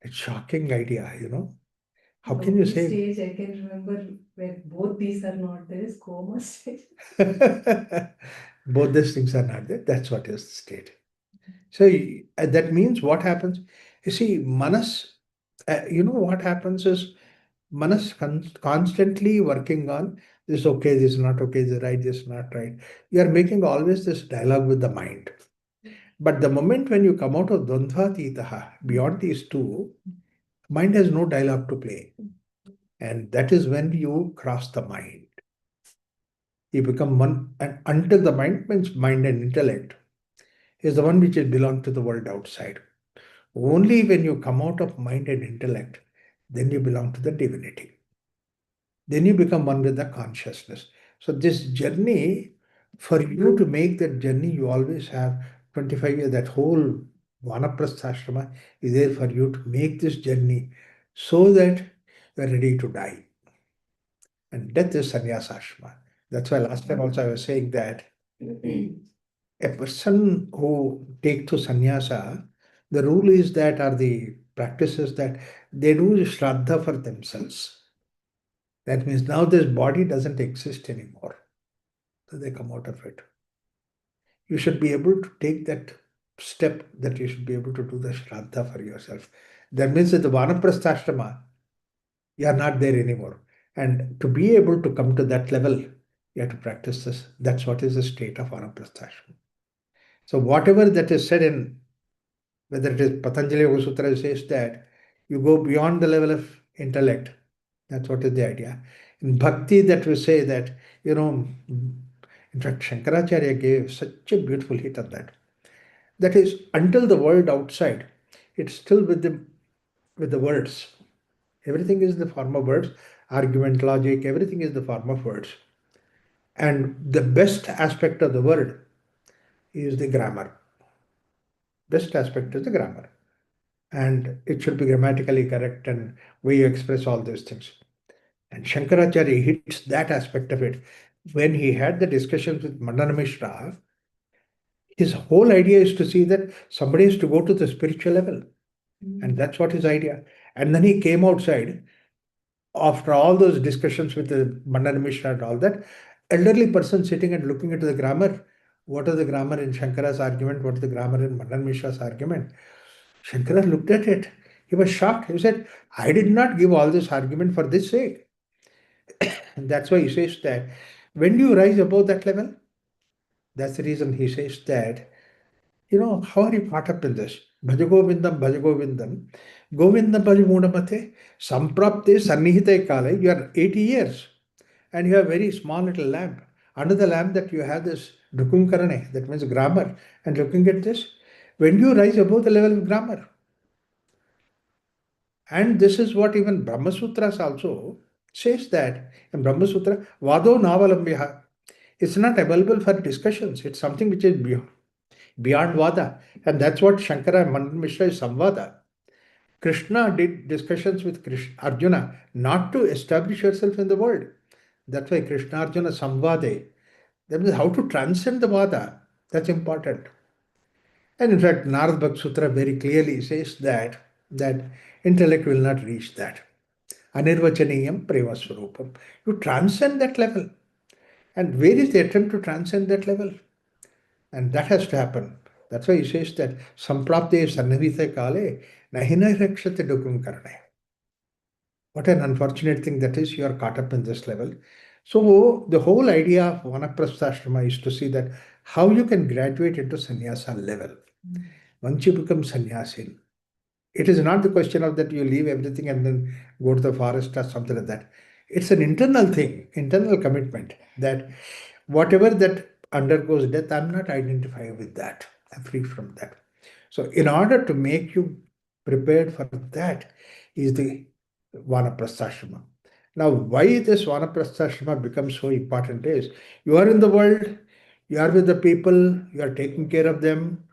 It's shocking idea. How can you say? Stage I can remember where both these are not there is coma stage. Both these things are not there. That's what is the state. So that means what happens? You see, manas, what happens is manas constantly working on this okay, this is not okay, this is right, this is not right. You are making always this dialogue with the mind. But the moment when you come out of Dvandvatitaha, beyond these two, mind has no dialogue to play. And that is when you cross the mind. You become one, and until the mind means mind and intellect is the one which is belong to the world outside. Only when you come out of mind and intellect, then you belong to the divinity. Then you become one with the consciousness. So this journey, for you to make that journey, you always have 25 years, that whole Vanaprastha is there for you to make this journey so that you are ready to die. And death is sannyasashrama. That's why last time also I was saying that a person who take to sannyasa, the rule is that, or the practices that they do shraddha for themselves. That means now this body doesn't exist anymore. So they come out of it. You should be able to take that step, that you should be able to do the shraddha for yourself. That means that the Vanaprastha, you are not there anymore. And to be able to come to that level, you have to practice this. That's what is the state of Vanaprastha. So whatever that is said in, whether it is Patanjali Yoga Sutra says that you go beyond the level of intellect. That's what is the idea. In bhakti, that we say that, in fact, Shankaracharya gave such a beautiful hit on that. That is, until the world outside, it's still with the words. Everything is in the form of words, argument, logic, everything is the form of words. And the best aspect of the word is the grammar. Best aspect is the grammar. And it should be grammatically correct and way you express all those things. And Shankaracharya hits that aspect of it. When he had the discussions with Mandana Mishra, his whole idea is to see that somebody has to go to the spiritual level. And that's what his idea. And then he came outside after all those discussions with the Mandana Mishra and all that, elderly person sitting and looking into the grammar. What is the grammar in Shankara's argument? What is the grammar in Mandana Mishra's argument? Shankara looked at it. He was shocked. He said, I did not give all this argument for this sake. And that's why he says that when you rise above that level, that's the reason he says that, how are you caught up in this? Bhajagovindam, Bhajagovindam, Govindam Bhajamudamate, Samprapte Sannihite Kale, you are 80 years and you have very small little lamp. Under the lamp that you have this Dukunkarane, that means grammar, and looking at this, when you rise above the level of grammar, and this is what even Brahma Sutras also says that in Brahma Sutra, Vado Navalambya. It's not available for discussions. It's something which is beyond Vada. And that's what Shankara and Mandan Mishra is Samvada. Krishna did discussions with Arjuna not to establish yourself in the world. That's why Krishna Arjuna Samvade. That means how to transcend the Vada. That's important. And in fact, Narad Bhakti Sutra very clearly says that intellect will not reach that. Anirvachaniyam prema swarupam. You transcend that level. And where is the attempt to transcend that level? And that has to happen. That's why he says that samprapte sannavite kale nahina rakshate dukum karane. What an unfortunate thing that is, you are caught up in this level. So the whole idea of Vanaprastha is to see that how you can graduate into sannyasa level. Once you become sannyasin, it is not the question of that you leave everything and then go to the forest or something like that. It's an internal thing, internal commitment that whatever that undergoes death, I'm not identified with that. I'm free from that. So in order to make you prepared for that is the Vanaprastha. Now, why this Vanaprastha becomes so important is you are in the world, you are with the people, you are taking care of them,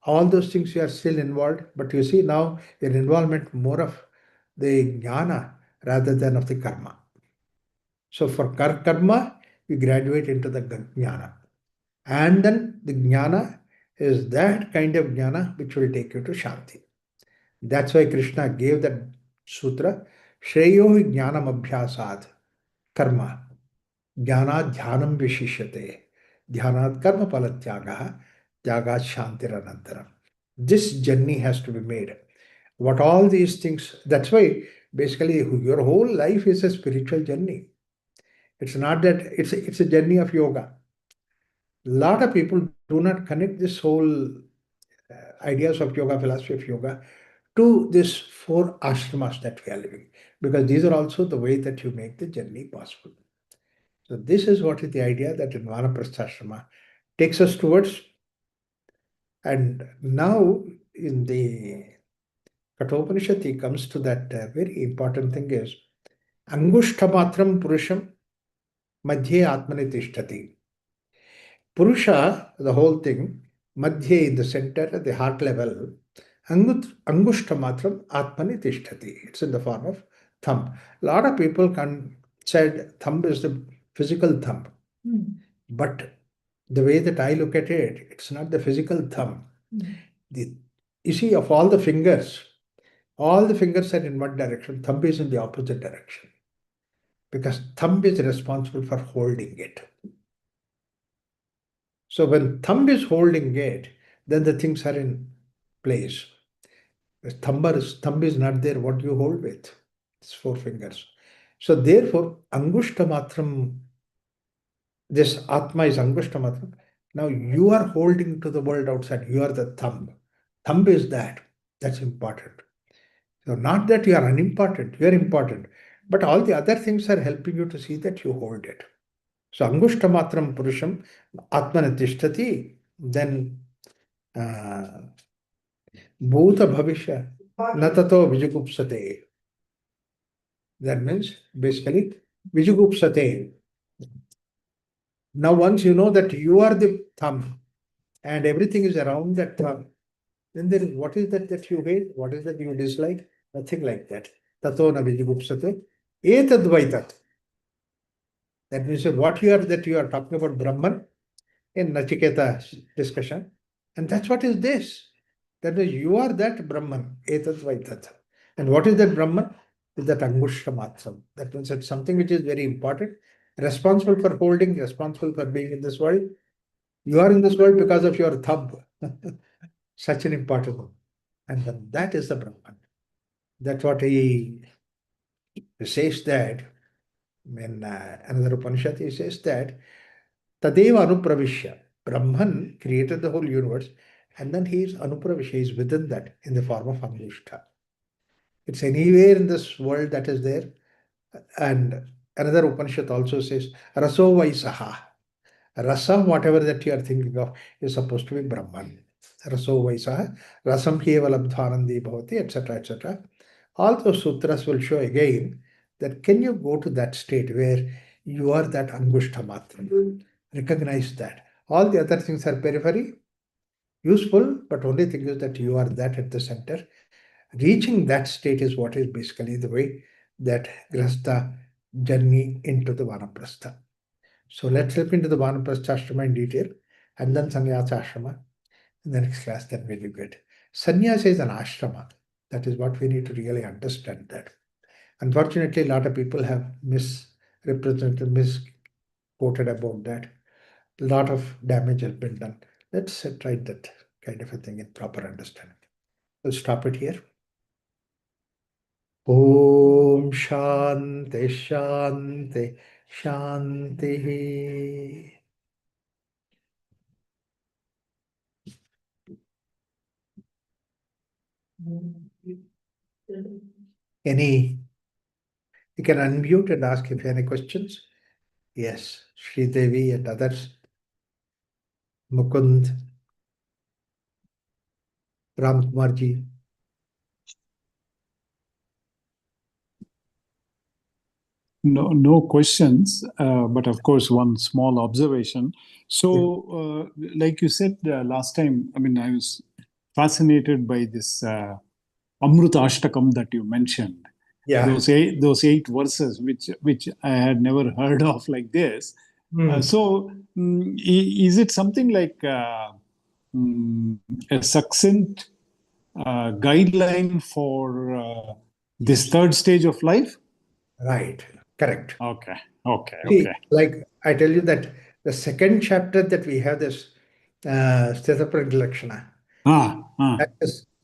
all those things you are still involved, but you see now your involvement more of the jnana rather than of the karma. So for karma, you graduate into the jnana. And then the jnana is that kind of jnana which will take you to Shanti. That's why Krishna gave that sutra, Shreyo jnanam abhyasad karma, jnanad dhyanam vishishyate, dhyanad karma palatyagaha, jagad shantiranantaram. This journey has to be made. What all these things, that's why basically your whole life is a spiritual journey. It's not that it's a journey of yoga. A lot of people do not connect this whole ideas of yoga, philosophy of yoga, to these four ashramas that we are living, because these are also the way that you make the journey possible. So this is what is the idea that in Vanaprastha takes us towards. And now in the Kathopanishad, he comes to that very important thing is Angushtamatram Purusham Madhye Atmani Tishtati. Purusha, the whole thing, Madhye in the center, at the heart level, Angushtamatram Atmani Tishtati. It's in the form of thumb. A lot of people said thumb is the physical thumb. But the way that I look at it, it's not the physical thumb. You see, of all the fingers are in one direction, thumb is in the opposite direction. Because thumb is responsible for holding it. So when thumb is holding it, then the things are in place. Thumb is not there, what you hold with? It's 4 fingers. So therefore, Angushtamatram, this Atma is Angushtamatram. Now you are holding to the world outside. You are the thumb. Thumb is that. That's important. So not that you are unimportant. You are important. But all the other things are helping you to see that you hold it. So Angushtamatram Purusham Atmana Tishtati, then Bhuta Bhavishya Natato Vijagupsate. That means basically Vijagupsate. Now once you know that you are the thumb and everything is around that thumb, then there is what is that you hate? What is that you dislike? Nothing like that. Tato na Vijagupsate. Etadvaitat. That means what you are talking about Brahman in Nachiketa discussion. And that's what is this. That means you are that Brahman, etat vaitat. And what is that Brahman? Is that Angushta Matram. That means it's something which is very important, responsible for holding, responsible for being in this world. You are in this world because of your thumb. Such an important one. And then that is the Brahman. That's what he says that in another Upanishad, he says that Tadeva Anupravishya. Brahman created the whole universe, and then he is Anupravishya, he is within that in the form of Angushta. It's anywhere in this world that is there. And another Upanishad also says, Raso Vaisaha. Rasa, whatever that you are thinking of, is supposed to be Brahman. Raso Vaisaha, Rasam Kevalabdhanandi Bhavati, etc., etc. All those sutras will show again that can you go to that state where you are that Angushta Matram. Recognize that. All the other things are periphery, useful, but only thing is that you are that at the center. Reaching that state is what is basically the way that Grasta journey into the Vanaprastha. So let's look into the Vanaprastha Ashrama in detail and then Sannyasa Ashrama. In the next class, then we'll look at. Sannyasa is an ashrama. That is what we need to really understand that. Unfortunately, a lot of people have misrepresented, misquoted about that. A lot of damage has been done. Let's try that kind of a thing in proper understanding. We'll stop it here. Om Shanti Shanti Shanti. You can unmute and ask if you have any questions. Yes, Sri Devi and others. Mukund, Ram Kumarji. No questions, but of course, one small observation. So, like you said last time, I mean, I was fascinated by this Amruta Ashtakam that you mentioned. Yeah. Those eight verses, which I had never heard of like this. Is it something like a succinct guideline for this third stage of life? Right. Correct. Okay. See, like I tell you that the second chapter that we have this Sthita Lakshana.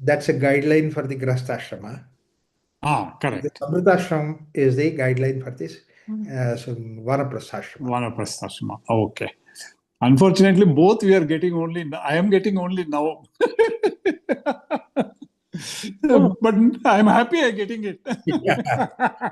That's a guideline for the Grastashrama. Correct. The Amritashram is the guideline for this Vanaprastha. Vanaprastha. Okay. Unfortunately, both we are getting only. I am getting only now. Oh, But I'm happy I'm getting it. yeah.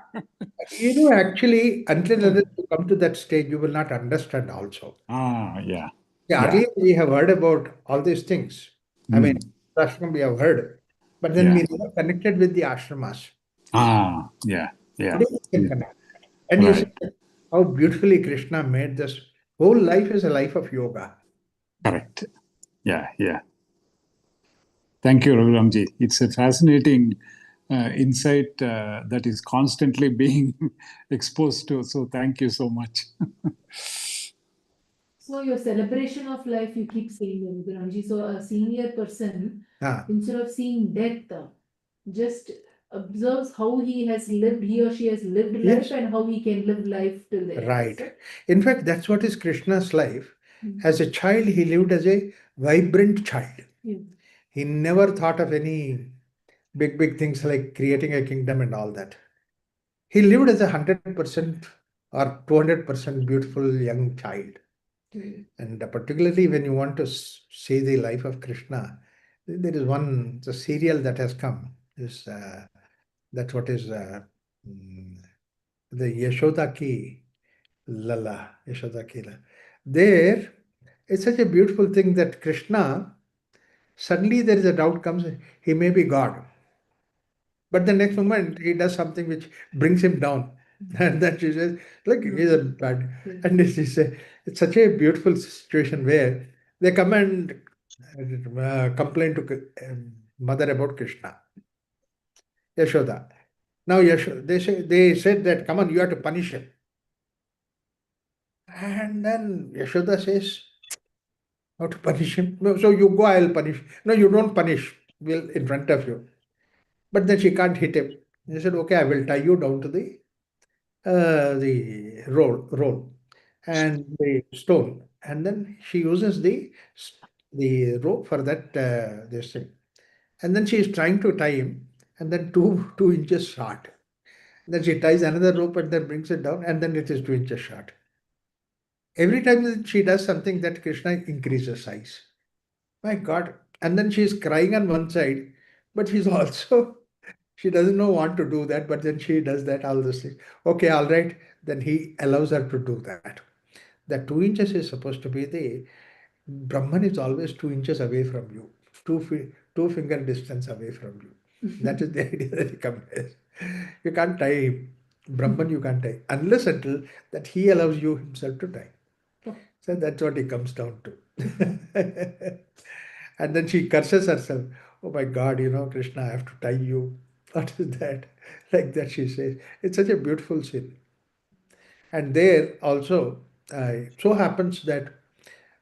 Actually, until unless you come to that stage, you will not understand also. Yeah. Yeah, Yeah. earlier we have heard about all these things. I mean, Mm, ashram we have heard, but then yeah. we never connected with the ashramas. Yeah. Yeah. Today we can Yeah. connect. And you see Right. how beautifully Krishna made this whole life is a life of yoga. Correct. Yeah. Yeah. Thank you, Raghuramji. It's a fascinating insight that is constantly being exposed to. So thank you so much. So your celebration of life, you keep saying, Ramji. So a senior person, Ah, instead of seeing death, just observes how he or she has lived life yes, and how he can live life till the end. right. So, In fact, that's what is Krishna's life. Mm. As a child, he lived as a vibrant child. yeah. He never thought of any big things like creating a kingdom and all that. He lived as 100% or 200% beautiful young child. Mm. And particularly when you want to see the life of Krishna, there is the serial that has come. That's what is mm, the Yashoda Ki Lala, Yashoda Ki Lala. There, it's such a beautiful thing that Krishna, suddenly there is a doubt comes, he may be God. But the next moment, he does something which brings him down. And then she says, look, he's a bad. And it's such a beautiful situation where they come and complain to mother about Krishna, Yashoda. Now they said that, come on, you have to punish him. And then Yashoda says, how to punish him? No, so you go, I'll punish. No, you don't punish. We'll in front of you. But then she can't hit him. He said, okay, I will tie you down to the roll and the stone, and then she uses the rope for that this thing, and then she is trying to tie him, and then two inches short. Then she ties another rope and then brings it down, and then it is 2 inches short. Every time that she does something, that Krishna increases size. My God! And then she is crying on one side, but she's also she doesn't know want to do that, but then she does that, all those things. Okay, all right. Then he allows her to do that. That 2 inches is supposed to be the Brahman is always 2 inches away from you, two finger distance away from you. That is the idea that he compares. You can't tie Brahman, you can't tie unless until that he allows you himself to tie. So that's what it comes down to. And then she curses herself. Oh my God, Krishna, I have to tie you. What is that? Like that she says. It's such a beautiful scene. And there also, it so happens that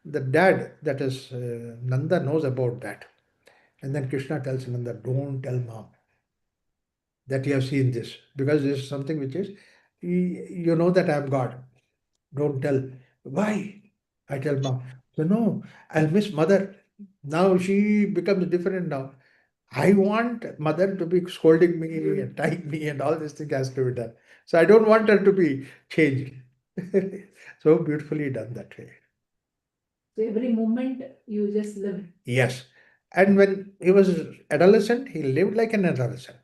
the dad, that is Nanda, knows about that. And then Krishna tells Nanda, don't tell mom that you have seen this, because this is something which is, you know that I am God. Don't tell. Why? I tell mom. So no, I'll miss mother. Now she becomes different now. I want mother to be scolding me and tying me and all this thing has to be done. So I don't want her to be changed. So beautifully done that way. So every moment you just live. Yes. And when he was adolescent, he lived like an adolescent.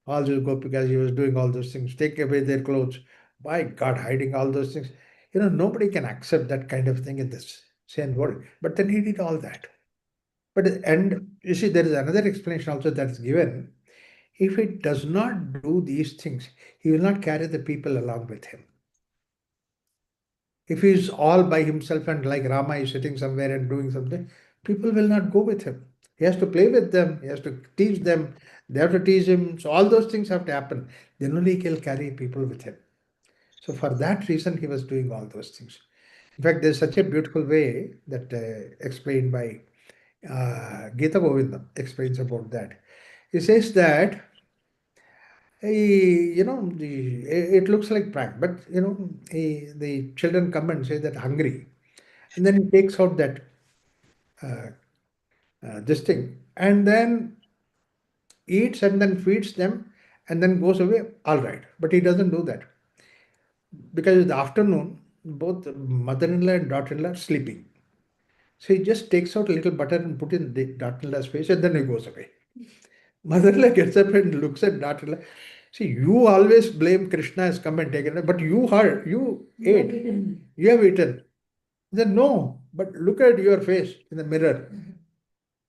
All those gopikas, he was doing all those things, take away their clothes. By God, hiding all those things. Nobody can accept that kind of thing in this same world. But then he did all that. And you see, there is another explanation also that is given. If he does not do these things, he will not carry the people along with him. If he is all by himself and like Rama is sitting somewhere and doing something, people will not go with him. He has to play with them, he has to teach them, they have to teach him. So all those things have to happen. Then only he will carry people with him. So for that reason, he was doing all those things. In fact, there's such a beautiful way that explained by Gita Govindam explains about that. He says that it looks like prank, but the children come and say that hungry, and then he takes out that uh, this thing, and then eats and then feeds them, and then goes away. All right, but he doesn't do that because in the afternoon, both mother-in-law and daughter-in-law are sleeping. So he just takes out a little butter and put in the daughter-in-law's face, and then he goes away. Mother-in-law gets up and looks at daughter-in-law. See, you always blame Krishna has come and taken it, but you heard, you You have ate, eaten. you have eaten. He said, no, but look at your face in the mirror.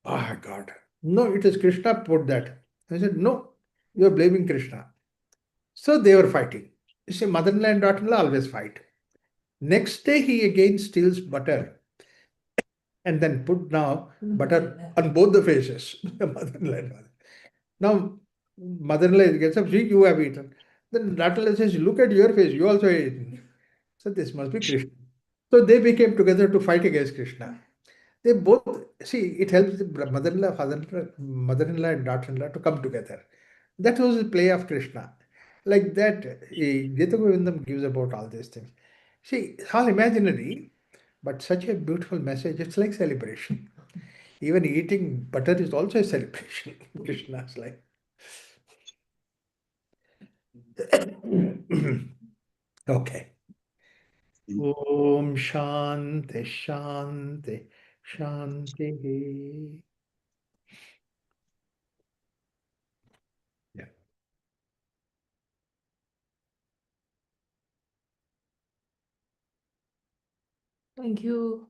Ah, God. No, it is Krishna put that. I said, no, you are blaming Krishna. So they were fighting. You see, mother-in-law and daughter-in-law always fight. Next day, he again steals butter and then put now butter on both the faces. Mother-in-law and father. Now, mother-in-law gets up, see, you have eaten. Then daughter-in-law says, look at your face, you also have eaten. So this must be Krishna. So they became together to fight against Krishna. They both, see, it helps the mother-in-law, father-in-law, mother-in-law and daughter-in-law to come together. That was the play of Krishna. Like that, Gita Govindam gives about all these things. See, it's all imaginary, but such a beautiful message. It's like celebration. Even eating butter is also a celebration. Krishna's like. Okay. Om Shanti Shanti Shanti. Yeah. Thank you.